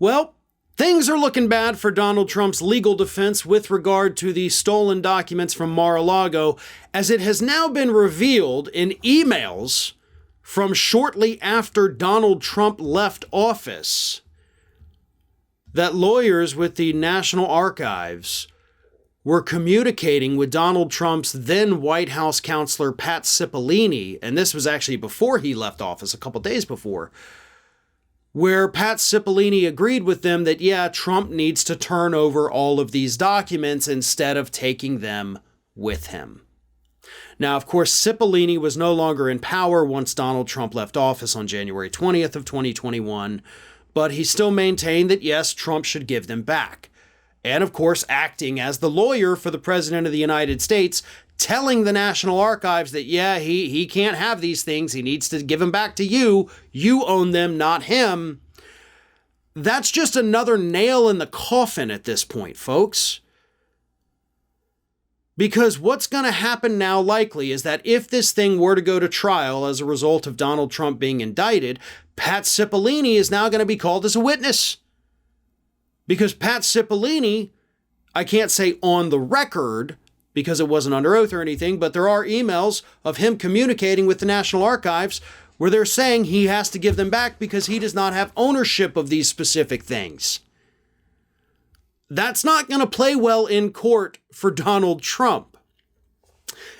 Well, things are looking bad for Donald Trump's legal defense with regard to the stolen documents from Mar-a-Lago, as it has now been revealed in emails from shortly after Donald Trump left office that lawyers with the National Archives were communicating with Donald Trump's then White House counselor, Pat Cipollini, and this was actually before he left office, a couple days before, where Pat Cipollini agreed with them that, yeah, Trump needs to turn over all of these documents instead of taking them with him. Now, of course, Cipollini was no longer in power once Donald Trump left office on January 20th of 2021, but he still maintained that, yes, Trump should give them back. And of course, acting as the lawyer for the President of the United States, telling the National Archives that, yeah, he can't have these things. He needs to give them back to you. You own them, not him. That's just another nail in the coffin at this point, folks. Because what's going to happen now likely is that if this thing were to go to trial as a result of Donald Trump being indicted, Pat Cipollini is now going to be called as a witness. Because Pat Cipollini, I can't say on the record because it wasn't under oath or anything, but there are emails of him communicating with the National Archives where they're saying he has to give them back because he does not have ownership of these specific things. That's not going to play well in court for Donald Trump.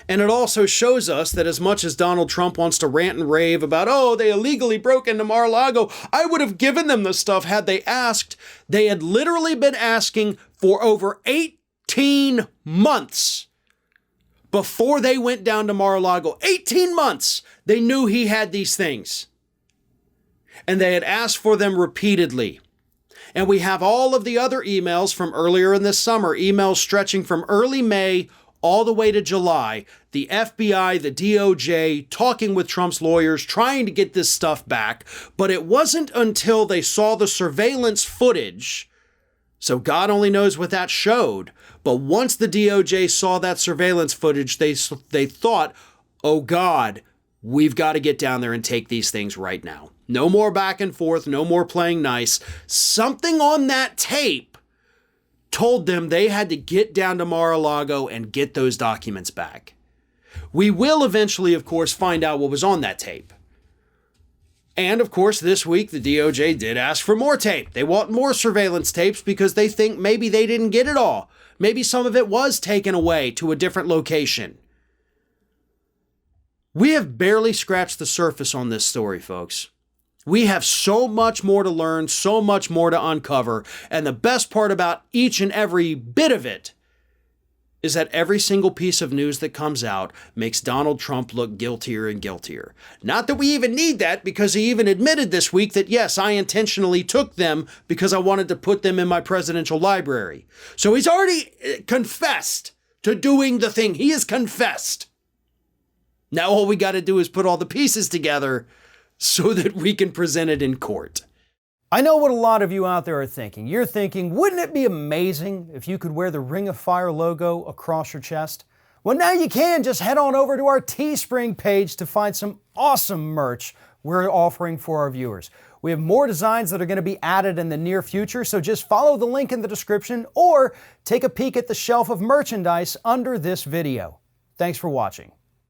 And it also shows us that as much as Donald Trump wants to rant and rave about, oh, they illegally broke into Mar-a-Lago, I would have given them the stuff had they asked. They had literally been asking for over 18 months before they went down to Mar-a-Lago. 18 months! They knew he had these things. And they had asked for them repeatedly. And we have all of the other emails from earlier in this summer, emails stretching from early May all the way to July, the FBI, the DOJ, talking with Trump's lawyers, trying to get this stuff back. But it wasn't until they saw the surveillance footage, so God only knows what that showed. But once the DOJ saw that surveillance footage, they thought, oh God, we've got to get down there and take these things right now. No more back and forth, no more playing nice. Something on that tape told them they had to get down to Mar-a-Lago and get those documents back. We will eventually, of course, find out what was on that tape. And, of course, this week, the DOJ did ask for more tape. They want more surveillance tapes because they think maybe they didn't get it all. Maybe some of it was taken away to a different location. We have barely scratched the surface on this story, folks. We have so much more to learn, so much more to uncover, and the best part about each and every bit of it is that every single piece of news that comes out makes Donald Trump look guiltier and guiltier. Not that we even need that, because he even admitted this week that, yes, I intentionally took them because I wanted to put them in my presidential library. So he's already confessed to doing the thing. He has confessed. Now all we got to do is put all the pieces together so that we can present it in court. I know what a lot of you out there are thinking. You're thinking, wouldn't it be amazing if you could wear the Ring of Fire logo across your chest? Well, now you can. Just head on over to our Teespring page to find some awesome merch we're offering for our viewers. We have more designs that are going to be added in the near future, so just follow the link in the description or take a peek at the shelf of merchandise under this video. Thanks for watching.